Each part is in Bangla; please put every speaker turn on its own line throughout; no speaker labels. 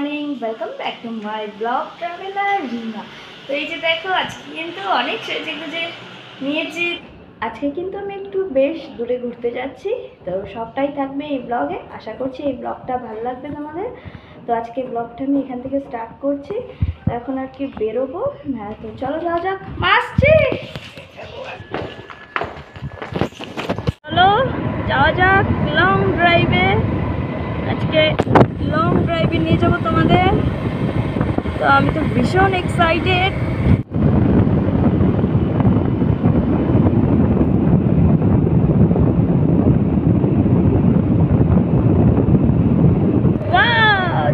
Morning, welcome back to my blog traveller Rina. তো এই যে দেখো, আজকে কিন্তু অনেক সেজে গুজে নিয়েছি। আজকে কিন্তু আমি একটু বেশ দূরে ঘুরতে যাচ্ছি, তো সবটাই থাকবে এই ব্লগে। আশা করছি এই ব্লগটা ভালো লাগবে তোমাদের। তো আজকে ব্লগটা আমি এখান থেকে স্টার্ট করছি। তো এখন আর কি বেরোবো। হ্যাঁ, তো চলো যাওয়া যাক। আসছি, চলো যাওয়া যাক লং ড্রাইভে। আজকে লং ড্রাইভে নিয়ে যাবো তোমাদের। তো আমি তো ভীষণ এক্সাইটেড।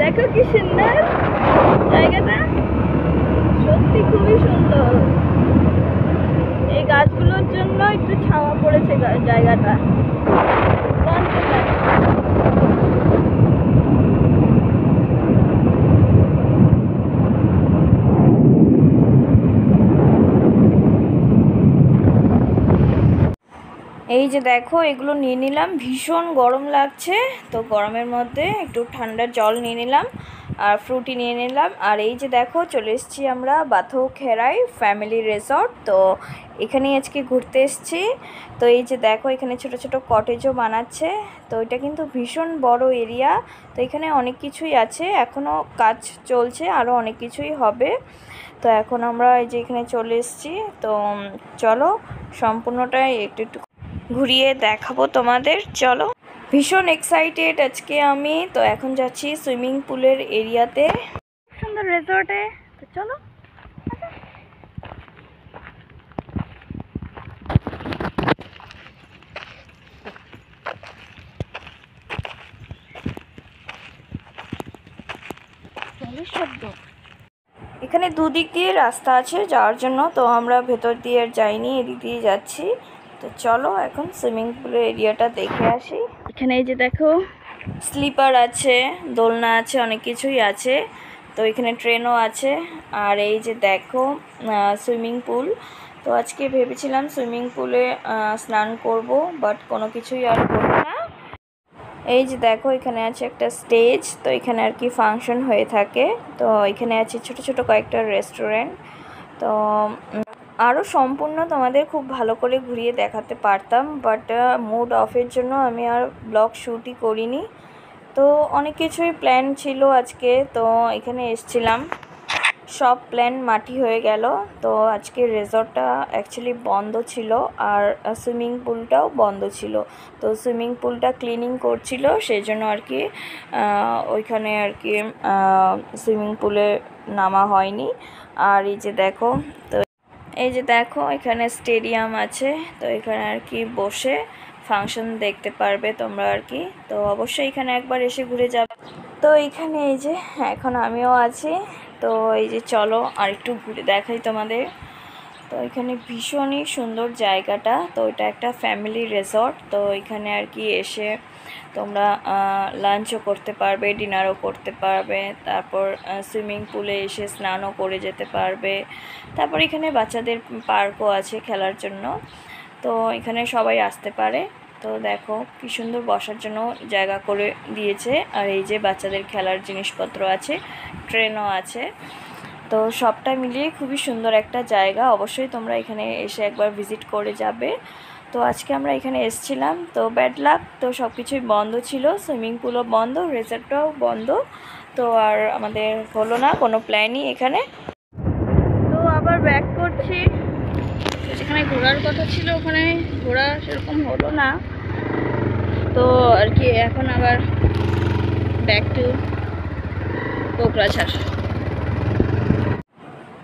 দেখো কি সুন্দর জায়গাটা, সত্যি খুবই সুন্দর। এই গাছগুলোর জন্য একটু ছাওয়া পড়েছে জায়গাটা। এই যে দেখো, এগুলো নিয়ে নিলাম। ভীষণ গরম লাগছে, তো গরমের মধ্যে একটু ঠান্ডা জল নিয়ে নিলাম আর ফ্রুটি নিয়ে নিলাম। আর এই যে দেখো, চলে এসেছি আমরা বাথৌখেরাই ফ্যামিলি রিসর্ট। তো এখানেই আজকে ঘুরতে এসেছি। তো এই যে দেখো, এখানে ছোট ছোট কটেজও বানাচ্ছে। তো এটা কিন্তু ভীষণ বড় এরিয়া। তো এখানে অনেক কিছুই আছে, এখনও কাজ চলছে, আরও অনেক কিছুই হবে। তো এখন আমরা এই যে এখানে চলে এসেছি। তো চলো সম্পূর্ণটাই একটু একটু ঘুরিয়ে দেখাবো তোমাদের। চলো, ভীষণ এক্সাইটেড আজকে আমি। তো এখন যাচ্ছি সুইমিং পুলের এরিয়াতে, সুন্দর রিসর্টে। তো চলো। এখানে দুদিক দিয়ে রাস্তা আছে যাওয়ার জন্য, তো আমরা ভেতর দিয়ে আর যাইনি, এদিক দিয়ে যাচ্ছি। তো চলো এখন সুইমিং পুলের এরিয়াটা দেখে আসি। এখানে এই যে দেখো, স্লিপার আছে, দোলনা আছে, অনেক কিছুই আছে। তো এখানে ট্রেনও আছে। আর এই যে দেখো সুইমিং পুল। তো আজকে ভেবেছিলাম সুইমিং পুলে স্নান করব, বাট কোনো কিছুই আর করবো না। এই যে দেখো, এখানে আছে একটা স্টেজ। তো এখানে আর কি ফাংশন হয়ে থাকে। তো এখানে আছে ছোট ছোট কয়েকটা রেস্টুরেন্ট। তো আরও সম্পূর্ণ তোমাদের খুব ভালো করে ঘুরিয়ে দেখাতে পারতাম, বাট মুড অফের জন্য আমি আর ব্লগ শ্যুটই করিনি। তো অনেক কিছুই প্ল্যান ছিল আজকে, তো এখানে এসছিলাম, সব প্ল্যান মাটি হয়ে গেল। তো আজকে রিসর্টটা অ্যাকচুয়ালি বন্ধ ছিল, আর সুইমিং পুলটাও বন্ধ ছিল। তো সুইমিং পুলটা ক্লিনিং করছিল, সেই জন্য আর কি ওইখানে আর কি সুইমিং পুলে নামা হয়নি। আর এই যে দেখো, তো এই যে দেখো এখানে স্টেডিয়াম আছে। তো এখানে আর কি বসে ফাংশন দেখতে পারবে তোমরা আর কি। তো অবশ্যই এখানে একবার এসে ঘুরে যাবে। তো এইখানে এই যে এখন আমিও আছি। তো এই যে চলো আর একটু ঘুরে দেখাই তোমাদের। তো এখানে ভীষণই সুন্দর জায়গাটা। তো এটা একটা ফ্যামিলি রিসর্ট। তো এখানে আর কি এসে তোমরা লাঞ্চও করতে পারবে, ডিনারও করতে পারবে, তারপর সুইমিং পুলে এসে স্নানও করে যেতে পারবে। তারপর এখানে বাচ্চাদের পার্কও আছে খেলার জন্য। তো এখানে সবাই আসতে পারে। তো দেখো কি সুন্দর বসার জন্য জায়গা করে দিয়েছে। আর এই যে বাচ্চাদের খেলার জিনিসপত্র আছে, ট্রেনও আছে। তো সবটা মিলিয়ে খুবই সুন্দর একটা জায়গা। অবশ্যই তোমরা এখানে এসে একবার ভিজিট করে যাবে। তো আজকে আমরা এখানে এসেছিলাম, তো ব্যাড লাক, তো সব কিছুই বন্ধ ছিল। সুইমিং পুলও বন্ধ, রিসর্টটাও বন্ধ। তো আর আমাদের হলো না কোনো প্ল্যানই এখানে। তো আবার ব্যাক করছি। যেখানে ঘোরার কথা ছিল ওখানে ঘোরা সেরকম হলো না। তো আর কি এখন আবার ব্যাক টু কোকরাঝাড়।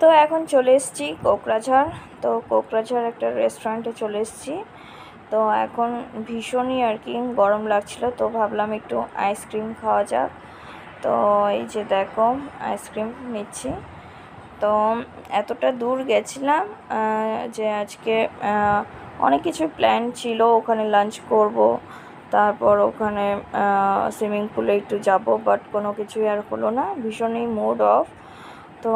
তো এখন চলে এসেছি কোকরাঝাড়। তো কোকরাঝাড় একটা রেস্টুরেন্টে চলে এসেছি। তো এখন ভীষণই আর কি গরম লাগছিল, তো ভাবলাম একটু আইসক্রিম খাওয়া যাক। তো এই যে দেখো আইসক্রিম নিচ্ছি। তো এতটা দূর গেছিলাম যে আজকে অনেক কিছু প্ল্যান ছিল, ওখানে লাঞ্চ করব, তারপর ওখানে সুইমিং পুলে একটু যাব, বাট কোনো কিছুই আর হলো না। ভীষণই মুড অফ। তো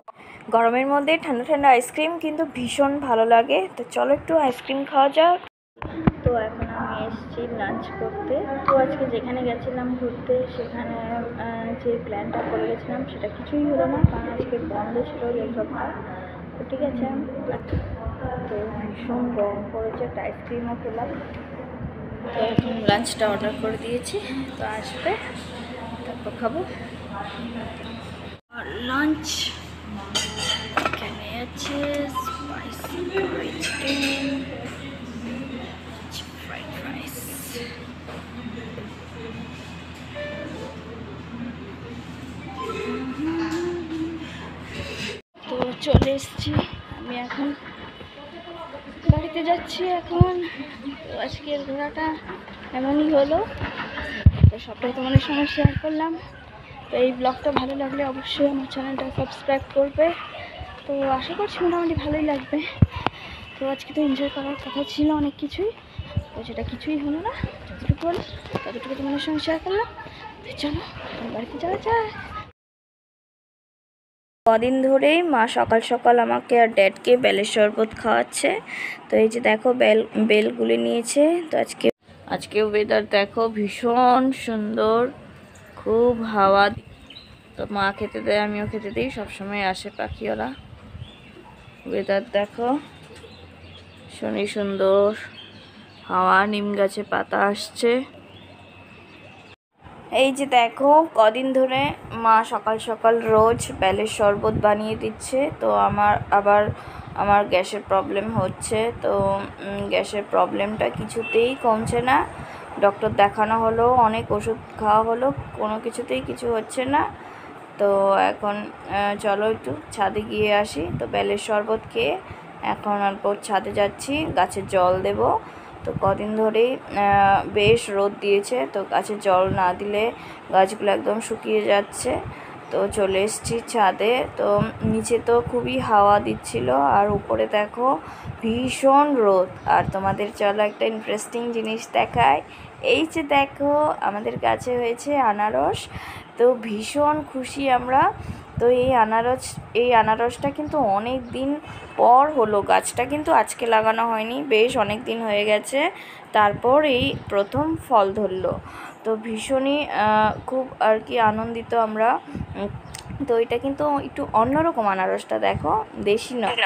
গরমের মধ্যে ঠান্ডা ঠান্ডা আইসক্রিম কিন্তু ভীষণ ভালো লাগে। তো চলো একটু আইসক্রিম খাওয়া যাক। তো এখন আমি আমি এসেছি লাঞ্চ করতে। তো আজকে যেখানে গেছিলাম ঘুরতে সেখানে যে প্ল্যানটা করে গেছিলাম সেটা কিছুই হলো না, কারণ আজকে বন্ধ ছিল রিসর্টটা। তো ঠিক আছে, তো ভীষণ গরম পড়েছে, একটা আইসক্রিমও খেলাম। তো এখন লাঞ্চটা অর্ডার করে দিয়েছি, তো আসবে তারপর খাবো। আর লাঞ্চ এখানে আছে স্পাইসি চিকেন, ফ্রাইড রাইস। তো চলে এসেছি, আমি এখন বাড়িতে যাচ্ছি এখন। তো আজকের ঘোরাটা এমনই হলো, তো সবটাই তোমাদের সঙ্গে শেয়ার করলাম। তো এই ব্লগটা ভালো লাগলে অবশ্যই আমার চ্যানেলটা সাবস্ক্রাইব করবে। তো আশা করছি মোটামুটি ভালোই লাগবে। তো আজকে তো এনজয় করার কথা ছিল অনেক কিছুই, তো সেটা কিছুই হলো না। যতটুকু হলো ততটুকু তোমাদের সঙ্গে শেয়ার করলাম। তো চলো বাড়িতে যাওয়া যায়। কদিন ধরেই মা সকাল সকাল আমাকে আর ড্যাডকে বেলের শরবত খাওয়াচ্ছে। তো এই যে দেখো বেলগুলি নিয়েছে। তো আজকে ওয়েদার দেখো ভীষণ সুন্দর, খুব হাওয়া। তো মা খেতে দেয়, আমিও খেতে দিই, সবসময় আসে পাখি ওরা। ওয়েদার দেখো ভীষণই সুন্দর, হাওয়া, নিম গাছে পাতা আসছে। এই যে দেখো কদিন ধরে মা সকাল সকাল রোজ বেলের শরবত বানিয়ে দিচ্ছে। তো আমার গ্যাসের প্রবলেম হচ্ছে। তো গ্যাসের প্রবলেমটা কিছুতেই কমছে না। ডক্টর দেখানো হলো, অনেক ওষুধ খাওয়া হলো, কোনো কিছুতেই কিছু হচ্ছে না। তো এখন চলো একটু ছাদে গিয়ে আসি। তো বেলের শরবত খেয়ে এখন অল্প ছাদে যাচ্ছি, গাছে জল দেব। তো কদিন ধরেই বেশ রোদ দিয়েছে, তো গাছে জল না দিলে গাছগুলো একদম শুকিয়ে যাচ্ছে। তো চলে এসেছি ছাদে। তো নিচে তো খুবই হাওয়া দিচ্ছিল, আর উপরে দেখো ভীষণ রোদ। আর তোমাদের চলো একটা ইন্টারেস্টিং জিনিস দেখায়। এই যে দেখো আমাদের গাছে হয়েছে আনারস, তো ভীষণ খুশি আমরা। তো এই আনারসটা কিন্তু অনেক দিন পর হলো, গাছটা কিন্তু আজকে লাগানো হয়নি, বেশ অনেক দিন হয়ে গেছে, তারপর এই প্রথম ফল ধরলো। তো ভীষণই খুব আর কি আনন্দিত আমরা। তো এটা কিন্তু একটু অন্যরকম আনারসটা, দেখো দেশি নয়।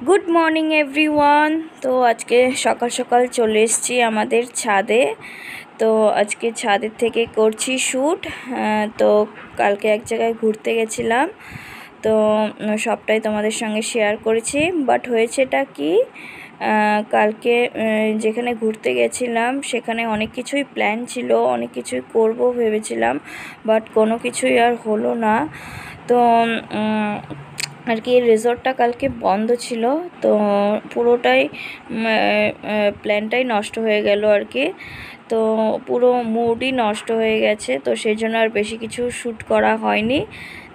Good morning everyone. তো আজকে সকাল সকাল চলে এসেছি আমাদের ছাদে। তো আজকে ছাদের থেকে করছি শ্যুট। তো কালকে এক জায়গায় ঘুরতে গেছিলাম, তো সবটাই তোমাদের সঙ্গে শেয়ার করেছি। বাট হয়েছেটা কি, কালকে যেখানে ঘুরতে গেছিলাম সেখানে অনেক কিছুই প্ল্যান ছিল, অনেক কিছুই করব ভেবেছিলাম, বাট কোনো কিছুই আর হলো না। তো আর কি রিসর্টটা কালকে বন্ধ ছিল, তো পুরোটাই প্ল্যানটাই নষ্ট হয়ে গেল আর কি। তো পুরো মুডই নষ্ট হয়ে গেছে, তো সেই জন্য আর বেশি কিছু শ্যুট করা হয়নি।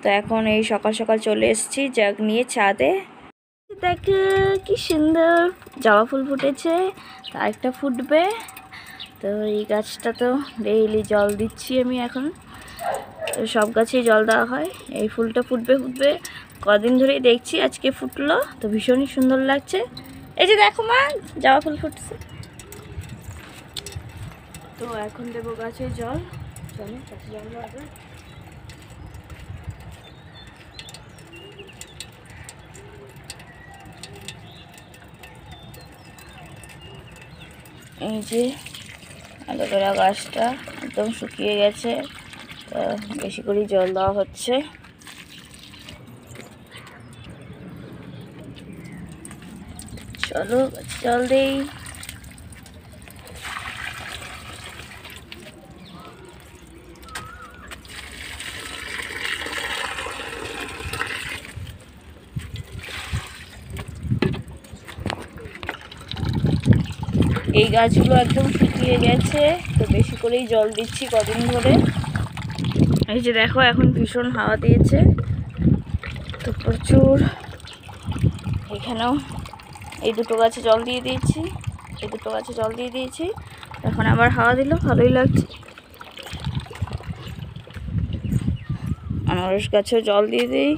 তো এখন এই সকাল সকাল চলে এসেছি জাগ নিয়ে ছাদে। দেখো কি সুন্দর জবা ফুল ফুটেছে, আরেকটা ফুটবে। তো এই গাছটা তো ডেইলি জল দিচ্ছি আমি এখন, সব গাছেই জল দেওয়া হয়। এই ফুলটা ফুটবে কদিন ধরেই দেখছি, আজকে ফুটলো, তো ভীষণই সুন্দর লাগছে। এই যে দেখো মা জবা ফুল ফুটছে। তো এখন দেবো গাছে জল, চলো গাছে জল দেওয়া। এই যে অ্যালোভেরা গাছটা একদম শুকিয়ে গেছে, তো বেশি করে জল দেওয়া হচ্ছে। চলো জল দেই। এই গাছগুলো একদম শুকিয়ে গেছে, তো বেশি করেই জল দিচ্ছি কদিন ধরে। এই যে দেখো এখন ভীষণ হাওয়া দিয়েছে, তো প্রচুর। এখানেও এই দুটো গাছে জল দিয়ে দিয়েছি, এখন আবার হাওয়া দিল, ভালোই লাগছে। আনারস গাছেও জল দিয়ে দিই।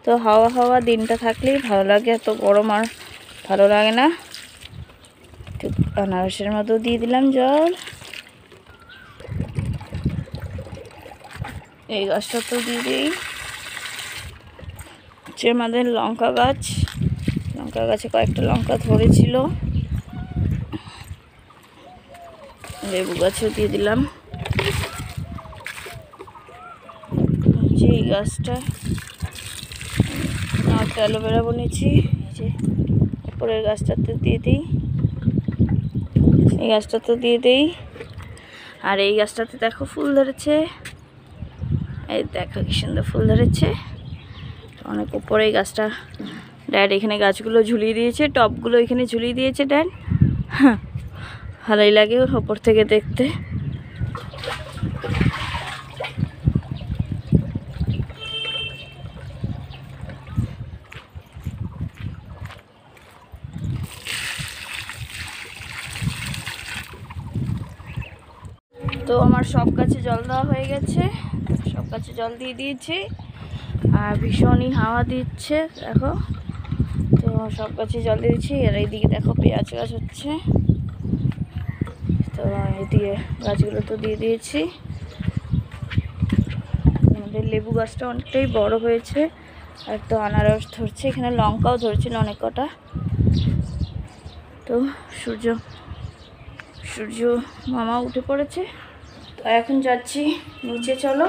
তো হাওয়া দিনটা থাকলেই ভালো লাগে, এত গরম আর ভালো লাগে না। আনারসের মতো দিয়ে দিলাম জল। এই গাছটা তো দিয়ে দিই। হচ্ছে আমাদের লঙ্কা গাছ, লঙ্কা গাছে কয়েকটা লঙ্কা ধরেছিল। লেবু গাছেও দিয়ে দিলাম। যে এই গাছটা একটা অ্যালোভেরা বনেছি, যে উপরের গাছটাতে দিয়ে দিই, এই গাছটাতে দিয়ে দিই। আর এই গাছটাতে দেখো ফুল ধরেছে, এই দেখো কি সুন্দর ফুল ধরেছে। অনেক উপরে এই গাছটা ড্যাড এখানে গাছগুলো ঝুলিয়ে দিয়েছে, টবগুলো এখানে ঝুলিয়ে দিয়েছে ড্যাড। হ্যাঁ, ভালোই লাগে ওপর থেকে দেখতে। তো আমার সব গাছে জল দেওয়া হয়ে গেছে, সব গাছে জল দিয়ে দিয়েছি। আর ভীষণই হাওয়া দিচ্ছে দেখো। তো সব গাছে জল দিয়েছি। আর এইদিকে দেখো পেঁয়াজ গাছ হচ্ছে, তো এইদিকে গাছগুলো তো দিয়ে দিয়েছি। আমাদের লেবু গাছটা অনেকটাই বড় হয়েছে, আর তো আনারস ধরছে, এখানে লঙ্কাও ধরছিল অনেক কটা। তো সূর্য মামা উঠে পড়েছে, তো এখন যাচ্ছি নিচে। চলো,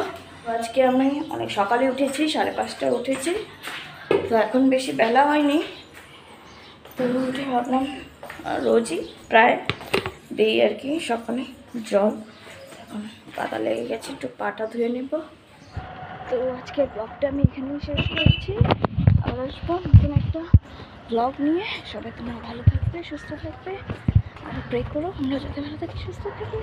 আজকে আমি অনেক সকালে উঠেছি, 5:30টায় উঠেছি। তো এখন বেশি বেলা হয়নি, তো উঠে ভাবলাম রোজই প্রায় দিই আর কি সকালে জল। এখন পাতা লেগে গেছে, একটু পাটা ধুয়ে নেব। তো আজকে ব্লগটা আমি এখানেই শেষ করছি। আবার আসবো নতুন একটা ব্লগ নিয়ে। সবাই তোমরা ভালো থাকবে, সুস্থ থাকবে, আর প্রে করো আমরা যাতে ভালো থাকি, সুস্থ থাকি।